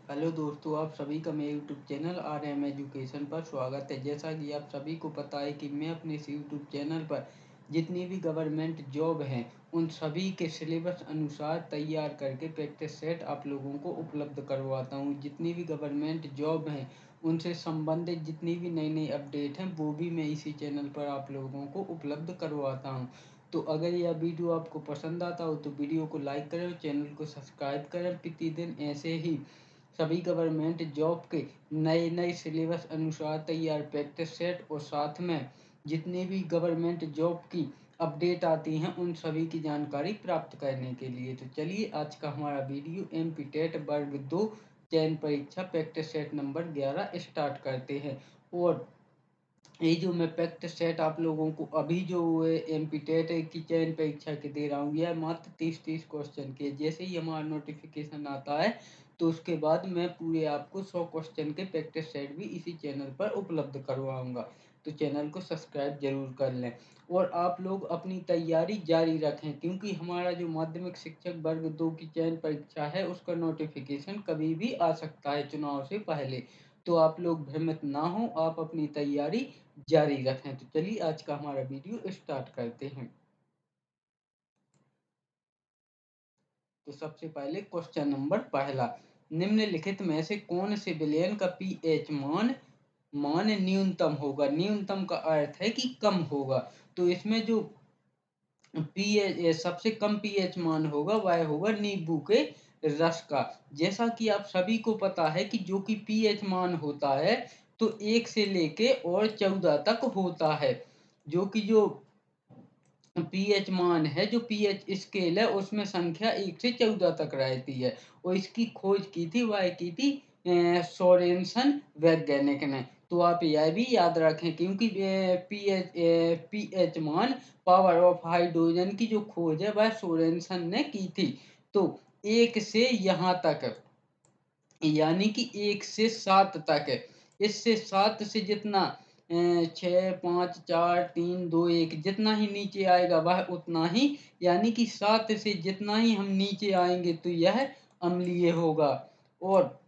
Hello दोस्तों, आप सभी का मेरे यूट्यूब चैनल RM एजुकेशन पर स्वागत है। जैसा कि आप सभी को पता है कि मैं अपने इस यूट्यूब चैनल पर जितनी भी गवर्नमेंट जॉब हैं उन सभी के सिलेबस अनुसार तैयार करके प्रैक्टिस सेट आप लोगों को उपलब्ध करवाता हूँ। जितनी भी गवर्नमेंट जॉब हैं उनसे संबंधित जितनी भी नई नई अपडेट हैं वो भी मैं इसी चैनल पर आप लोगों को उपलब्ध करवाता हूँ। तो अगर यह वीडियो आपको पसंद आता हो तो वीडियो को लाइक करें और चैनल को सब्सक्राइब करें। प्रतिदिन ऐसे ही सभी गवर्नमेंट जॉब के नए नए सिलेबस अनुसार तैयार प्रैक्टिस सेट और साथ में जितनी भी गवर्नमेंट जॉब की अपडेट आती हैं उन सभी की जानकारी प्राप्त करने के लिए। तो चलिए आज का हमारा वीडियो MP टेट वर्ग 2 चयन परीक्षा प्रैक्टिस सेट नंबर 11 स्टार्ट करते हैं। और ये जो मैं प्रैक्टिस सेट आप लोगों को अभी जो MP टेट की चयन परीक्षा के दे रहा हूँ यह मात्र 30 क्वेश्चन के। जैसे ही हमारा नोटिफिकेशन आता है तो उसके बाद मैं पूरे आपको 100 क्वेश्चन के प्रैक्टिस सेट भी इसी चैनल पर उपलब्ध करवाऊंगा। तो चैनल को सब्सक्राइब जरूर कर लें और आप लोग अपनी तैयारी जारी रखें, क्योंकि हमारा जो माध्यमिक शिक्षक वर्ग 2 की चयन परीक्षा है उसका नोटिफिकेशन कभी भी आ सकता है चुनाव से पहले। तो आप लोग भ्रमित ना हो, आप अपनी तैयारी जारी रखें। तो चलिए आज का हमारा वीडियो स्टार्ट करते हैं। तो सबसे पहले क्वेश्चन नंबर पहला, निम्नलिखित में से कौन से विलयन का पीएच मान न्यूनतम होगा। न्यूनतम का अर्थ है कि कम होगा। तो इसमें जो पीएच सबसे कम पीएच मान होगा वह होगा नींबू के रस का। जैसा कि आप सभी को पता है कि जो कि पीएच मान होता है तो 1 से लेके और 14 तक होता है। जो कि जो पीएच मान है, जो पीएच स्केल है उसमें संख्या 1 से 14 तक रहती है। और इसकी खोज की थी सोरेनसन वैज्ञानिक ने। तो आप यह भी याद रखें, क्योंकि पीएच मान पावर ऑफ हाइड्रोजन की जो खोज है वह सोरेनसन ने की थी। तो 1 से यहाँ तक यानी कि 1 से 7 तक है। इससे 7 से जितना 6 5 4 3 2 1 जितना ही नीचे आएगा वह उतना ही, यानी कि 7 से जितना ही हम नीचे आएंगे तो यह अम्लीय होगा। और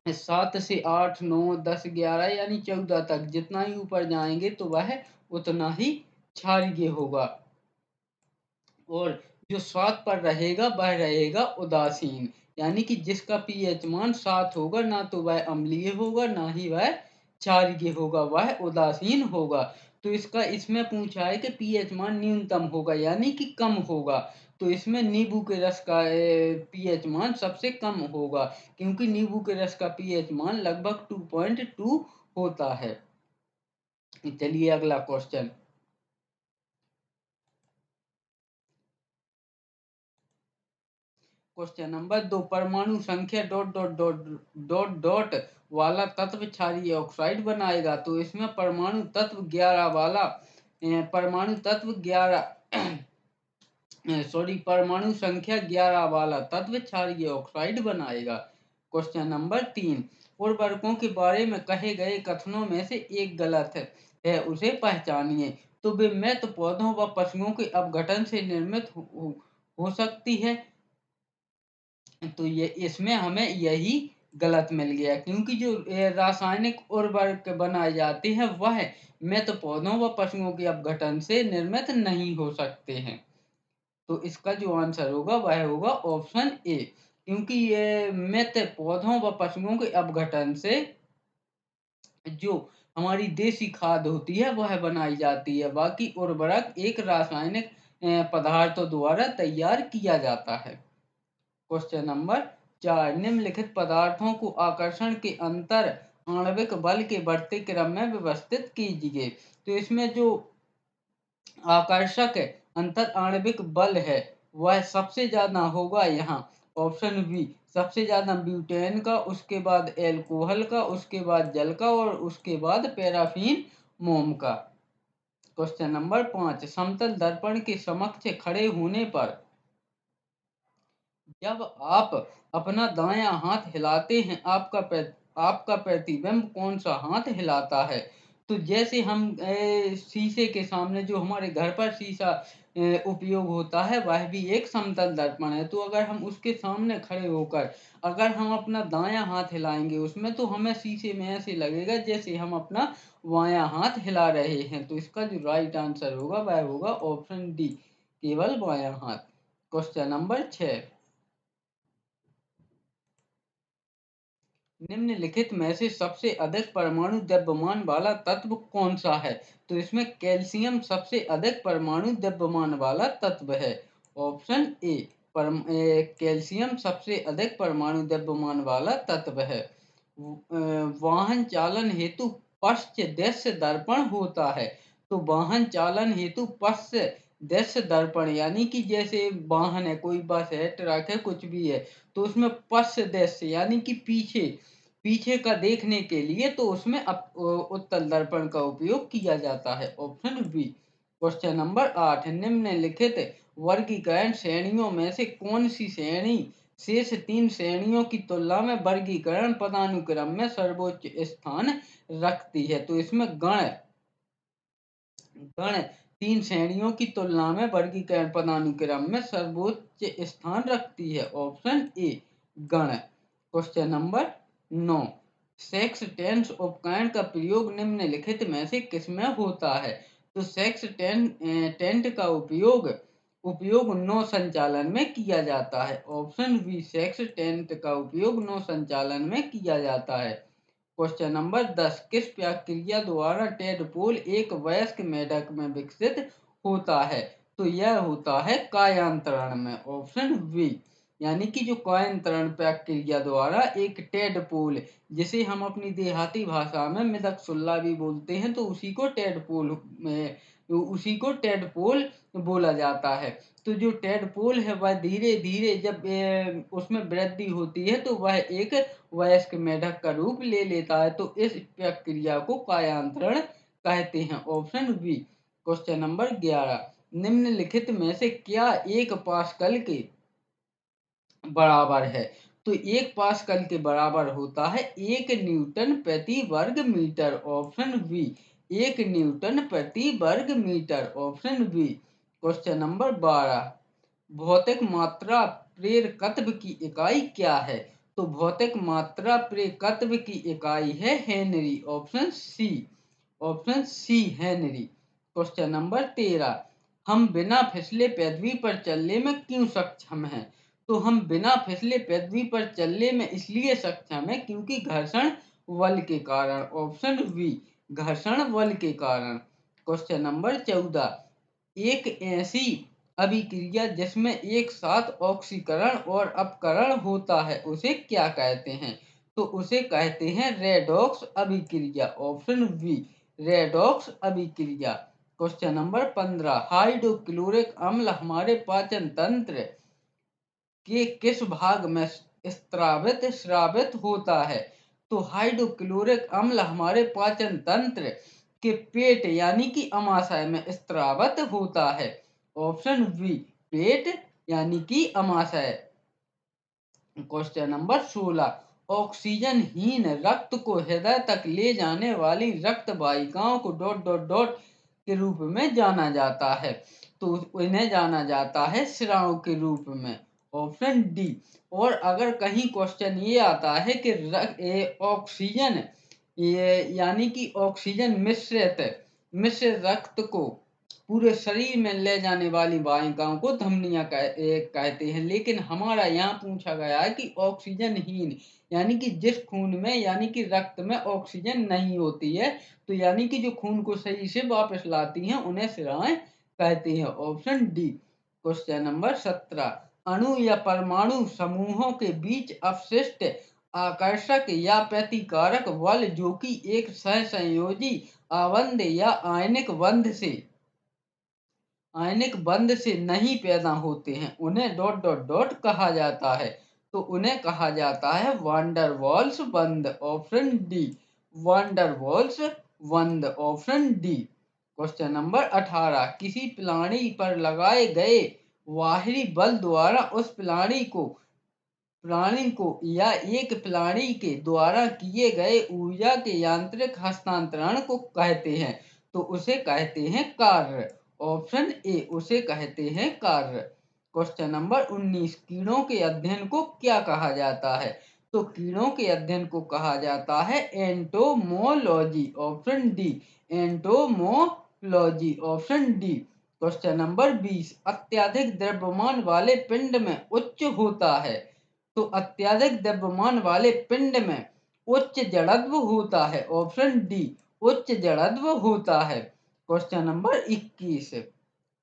7 से 8 9 10 11 यानी 14 तक जितना ही ऊपर जाएंगे तो वह उतना ही क्षारीय होगा। और जो 7 पर रहेगा वह रहेगा उदासीन, यानी कि जिसका पीएच मान 7 होगा ना तो वह अम्लीय होगा ना ही वह क्षारीय होगा, वह उदासीन होगा। तो इसका इसमें पूछा है कि पीएच मान न्यूनतम होगा यानी कि कम होगा। तो इसमें नींबू के रस का पीएच मान सबसे कम होगा, क्योंकि नींबू के रस का पीएच मान लगभग 2.2 होता है। चलिए अगला क्वेश्चन। क्वेश्चन नंबर 2, परमाणु संख्या dot dot dot dot dot वाला तत्व क्षारीय ऑक्साइड बनाएगा। तो इसमें परमाणु तत्व 11 वाला परमाणु तत्व 11 परमाणु संख्या 11 वाला तत्व क्षारीय ऑक्साइड बनाएगा। क्वेश्चन नंबर 3, उर्वरकों के बारे में कहे गए कथनों में से एक गलत है उसे पहचानिए। तो वे मृत पौधों व पशुओं के अपघटन से निर्मित हो सकती है। तो ये इसमें हमें यही गलत मिल गया, क्योंकि जो रासायनिक उर्वरक बनाए जाते हैं वह मृत पौधों व पशुओं के अपघटन से निर्मित नहीं हो सकते हैं। तो इसका जो आंसर होगा वह होगा ऑप्शन ए, क्योंकि ये मृत पौधों व पशुओं के अपघटन से जो हमारी देसी खाद होती है वह बनाई जाती है। बाकी उर्वरक एक रासायनिक पदार्थों द्वारा तैयार किया जाता है। क्वेश्चन नंबर 4, निम्नलिखित पदार्थों को आकर्षण के अंतर आणविक बल के बढ़ते क्रम में व्यवस्थित कीजिए। तो इसमें जो आकर्षक अंतर आणविक बल है वह सबसे ज्यादा होगा यहाँ ऑप्शन बी, सबसे ज्यादा ब्यूटेन का, उसके बाद एल्कोहल का, उसके बाद जल का और उसके बाद पैराफिन मोम का। क्वेश्चन नंबर 5, समतल दर्पण के समक्ष खड़े होने पर जब आप अपना दायां हाथ हिलाते हैं आपका प्रतिबिंब कौन सा हाथ हिलाता है। तो जैसे हम शीशे के सामने जो हमारे घर पर शीशा उपयोग होता है वह भी एक समतल दर्पण है। तो अगर हम उसके सामने खड़े होकर अगर हम अपना दायां हाथ हिलाएंगे उसमें तो हमें शीशे में ऐसे लगेगा जैसे हम अपना बायां हाथ हिला रहे हैं। तो इसका जो राइट आंसर होगा वह होगा ऑप्शन डी, केवल बायां हाथ। क्वेश्चन नंबर 6, निम्नलिखित में से सबसे अधिक परमाणु द्रव्यमान वाला तत्व कौन सा है? तो इसमें कैल्शियम सबसे अधिक परमाणु द्रव्यमान वाला तत्व है। ऑप्शन ए, कैल्शियम सबसे अधिक परमाणु द्रव्यमान वाला तत्व है। वाहन चालन हेतु पश्च दृश्य दर्पण होता है। तो वाहन चालन हेतु पश्च दृश्य दर्पण यानी कि जैसे वाहन है, कोई बस है, ट्रक है, कुछ भी है, तो उसमें पश्च दृश्य यानी कि पीछे पीछे का देखने के लिए तो उसमें उत्तल दर्पण का उपयोग किया जाता है। Option B. क्वेश्चन नंबर 8, निम्नलिखित वर्गीकरण श्रेणियों में से कौन सी श्रेणी शेष 3 श्रेणियों की तुलना में वर्गीकरण पदानुक्रम में सर्वोच्च स्थान रखती है? तो इसमें गण गण 3 श्रेणियों की तुलना में वर्गीकरण पदानुक्रम में सर्वोच्च स्थान रखती है। ऑप्शन ए, गण। क्वेश्चन नंबर 9, सेक्स टेंस उपकरण का प्रयोग निम्नलिखित में से किसमें होता है? तो सेक्स टेंट का उपयोग उपयोग नौ संचालन में किया जाता है। ऑप्शन बी, सेक्स टेंट का उपयोग नौ संचालन में किया जाता है। क्वेश्चन नंबर 10, किस प्रक्रिया द्वारा टेडपोल एक वयस्क मेढक में विकसित होता है? तो यह होता है कायांतरण में। ऑप्शन बी, यानी कि जो कायांतरण प्रक्रिया द्वारा एक टेडपोल, जिसे हम अपनी देहाती भाषा में मिदकसुल्ला भी बोलते हैं, तो उसी को टेडपोल बोला जाता है। तो जो टेडपोल है वह धीरे धीरे जब उसमें वृद्धि होती है तो वह एक वयस्क मेढक का रूप ले लेता है। तो इस प्रक्रिया को कायांतरण कहते हैं। Option B. क्वेश्चन नंबर 11, निम्नलिखित में से क्या 1 पास्कल के बराबर है? तो 1 पास्कल के बराबर होता है 1 न्यूटन प्रति वर्ग मीटर। ऑप्शन बी, 1 न्यूटन प्रति वर्ग metre. Option B. Question number 12, भौतिक मात्रा प्रेरकत्व की इकाई क्या है? तो भौतिक मात्रा प्रेरकत्व की इकाई है henry. Option C, option C, henry. Question number 13, हम बिना फिसले पृथ्वी पर चलने में क्यों सक्षम हैं? तो हम बिना फिसले पृथ्वी पर चलने में इसलिए सक्षम है क्योंकि घर्षण बल के कारण। ऑप्शन बी, घर्षण बल के कारण। क्वेश्चन नंबर 14, एक ऐसी अभिक्रिया जिसमें एक साथ ऑक्सीकरण और अपकरण होता है उसे क्या कहते हैं? तो उसे कहते हैं रेडॉक्स अभिक्रिया। ऑप्शन बी, रेडॉक्स अभिक्रिया। क्वेश्चन नंबर 15, हाइड्रोक्लोरिक अम्ल हमारे पाचन तंत्र के किस भाग में स्रावित होता है? तो हाइड्रोक्लोरिक अम्ल हमारे पाचन तंत्र के पेट यानी कि अमाशय में स्रावित होता है। ऑप्शन बी, पेट यानी कि अमाशय। क्वेश्चन नंबर 16, ऑक्सीजन हीन रक्त को हृदय तक ले जाने वाली रक्त वाहिकाओं को डॉट डॉट डॉट के रूप में जाना जाता है। तो इन्हें जाना जाता है स्राव के रूप में। Option D. और अगर कहीं क्वेश्चन ये आता है कि ऑक्सीजन यानी कि ऑक्सीजन मिश्रित रक्त को पूरे शरीर में ले जाने वाली वाहिकाओं को धमनियां कहते हैं, लेकिन हमारा यहाँ पूछा गया है कि ऑक्सीजनहीन यानी कि जिस खून में यानी कि रक्त में ऑक्सीजन नहीं होती है, तो यानी कि जो खून को सही से वापस लाती हैं उन्हें शिराएं कहते हैं। Option D. क्वेश्चन नंबर 17, अणु या परमाणु समूहों के बीच अपशिष्ट आकर्षक या प्रतिकारक बल जो कि एक सहसंयोजी आबंध या आयनिक बंध से नहीं पैदा होते हैं उन्हें डॉट डॉट डॉट कहा जाता है। तो उन्हें कहा जाता है वांडरवॉल्स बंध। ऑप्शन डी, वांडरवॉल्स बंध। Option D. क्वेश्चन नंबर 18, किसी प्राणी पर लगाए गए बाहरी बल द्वारा उस प्राणी को प्राणी को या एक प्राणी के द्वारा किए गए ऊर्जा के यांत्रिक हस्तांतरण को कहते हैं, तो उसे कहते हैं कार्य। ऑप्शन ए, उसे कहते हैं कार्य। क्वेश्चन नंबर 19, कीड़ों के अध्ययन को क्या कहा जाता है? तो कीड़ों के अध्ययन को कहा जाता है entomology. Option D, entomology. Option D. Question number 20, अत्यधिक द्रव्यमान वाले पिंड में उच्च होता है, तो अत्यधिक द्रव्यमान वाले पिंड में उच्च जड़त्व होता है। ऑप्शन डी, उच्च जड़त्व होता है। क्वेश्चन नंबर 21,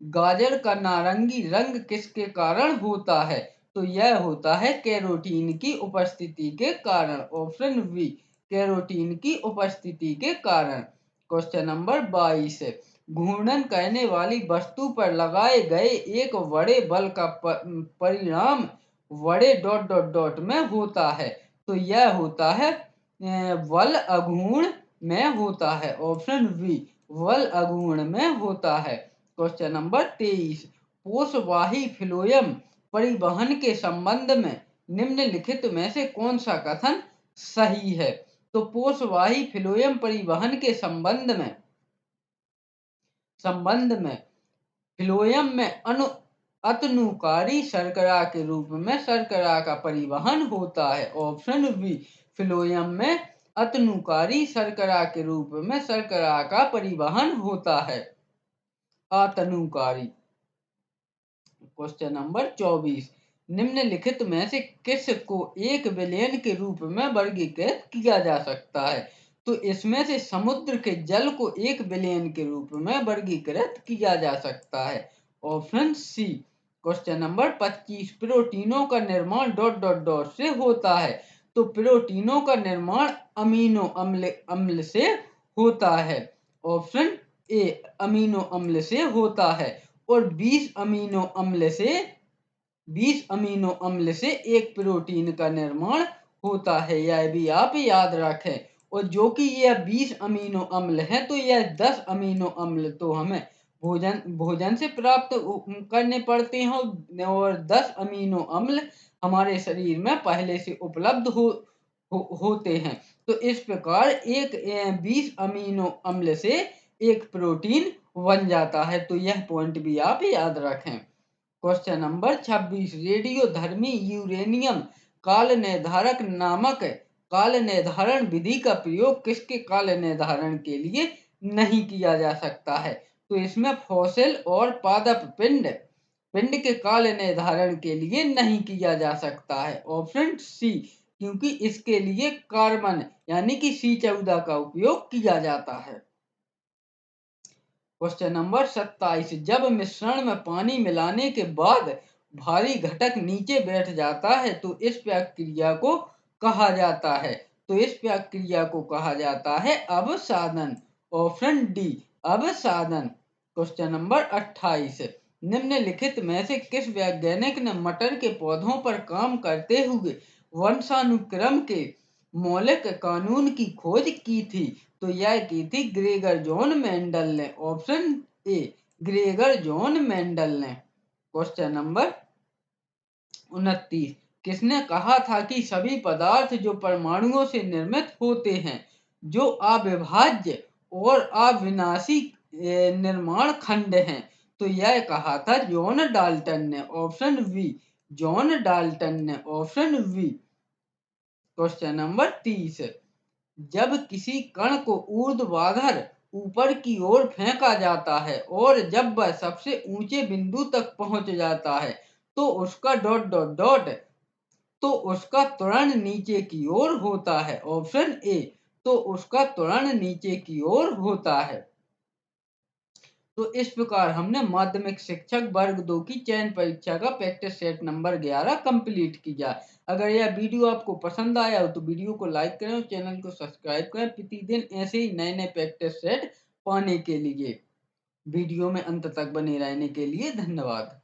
गाजर का नारंगी रंग किसके कारण होता है? तो यह होता है कैरोटीन की उपस्थिति के कारण। ऑप्शन बी, कैरोटीन की उपस्थिति के कारण। क्वेश्चन नंबर 22, घूर्णन करने वाली वस्तु पर लगाए गए एक बड़े बल का परिणाम बड़े डॉट डॉट डॉट में होता है, तो यह होता है बल अघूर्ण में होता है। ऑप्शन बी, बल अघूर्ण में होता है। क्वेश्चन नंबर 23, पोषवाही फ्लोएम परिवहन के संबंध में निम्नलिखित में से कौन सा कथन सही है? तो पोषवाही फ्लोएम परिवहन के संबंध में फ्लोएम में अतनुकारी शर्करा के रूप में शर्करा का परिवहन होता है। ऑप्शन बी, फ्लोएम में अतनुकारी शर्करा के रूप में शर्करा का परिवहन होता है। अतनुकारी। क्वेश्चन नंबर 24, निम्नलिखित में से किस को एक विलयन के रूप में वर्गीकृत किया जा सकता है? तो इसमें से समुद्र के जल को एक विलयन के रूप में वर्गीकृत किया जा सकता है। Option C. क्वेश्चन नंबर 25, प्रोटीनों का निर्माण डॉट डॉट डॉट से होता है, तो प्रोटीनों का निर्माण अमीनो अम्ल से होता है। ऑप्शन ए, अमीनो अम्ल से होता है। और 20 अमीनो अम्ल से एक प्रोटीन का निर्माण होता है, यह भी आप याद रखें। और जो कि यह 20 अमीनो अम्ल है, तो यह 10 अमीनो अम्ल तो हमें भोजन से प्राप्त करने पड़ते हैं और 10 अमीनो अम्ल हमारे शरीर में पहले से उपलब्ध होते हैं। तो इस प्रकार एक 20 अमीनो अम्ल से एक प्रोटीन बन जाता है, तो यह पॉइंट भी आप याद रखें। क्वेश्चन नंबर 26, रेडियोधर्मी यूरेनियम काल निर्धारक नामक काल निर्धारण विधि का प्रयोग किसके काल निर्धारण के लिए नहीं किया जा सकता है? तो इसमें फॉसिल और पादप पिंड के काल निर्धारण के लिए नहीं किया जा सकता है। ऑप्शन सी, क्योंकि इसके लिए कार्बन यानी कि C14 का उपयोग किया जाता है। क्वेश्चन नंबर 27, जब मिश्रण में पानी मिलाने के बाद भारी घटक नीचे बैठ जाता है, तो इस प्रक्रिया को कहा जाता है? तो इस प्रक्रिया को कहा जाता है अवसादन। ऑप्शन डी, अवसादन। क्वेश्चन नंबर 28, निम्नलिखित में से किस वैज्ञानिक ने मटर के पौधों पर काम करते हुए वंशानुक्रम के मौलिक कानून की खोज की थी? तो यह की थी ग्रेगर जॉन मेंडल ने। Option A, Gregor John Mendel ने। क्वेश्चन नंबर 29, किसने कहा था कि सभी पदार्थ जो परमाणुओं से निर्मित होते हैं, जो अविभाज्य और अविनाशी निर्माण खंड हैं? तो यह कहा था जॉन डाल्टन ने। ऑप्शन बी, जॉन डाल्टन ने। Option B. क्वेश्चन नंबर 30, जब किसी कण को ऊर्ध्वाधर ऊपर की ओर फेंका जाता है और जब वह सबसे ऊंचे बिंदु तक पहुंच जाता है, तो उसका डॉट डॉट डॉट तो उसका त्वरण नीचे की ओर होता है। ऑप्शन ए, तो उसका त्वरण नीचे की ओर होता है। तो इस प्रकार हमने माध्यमिक शिक्षक वर्ग 2 की चयन परीक्षा का प्रैक्टिस सेट नंबर 11 कंप्लीट किया। अगर यह वीडियो आपको पसंद आया हो तो वीडियो को लाइक करें और चैनल को सब्सक्राइब करें प्रतिदिन ऐसे ही नए नए प्रैक्टिस सेट पाने के लिए। वीडियो में अंत तक बने रहने के लिए धन्यवाद।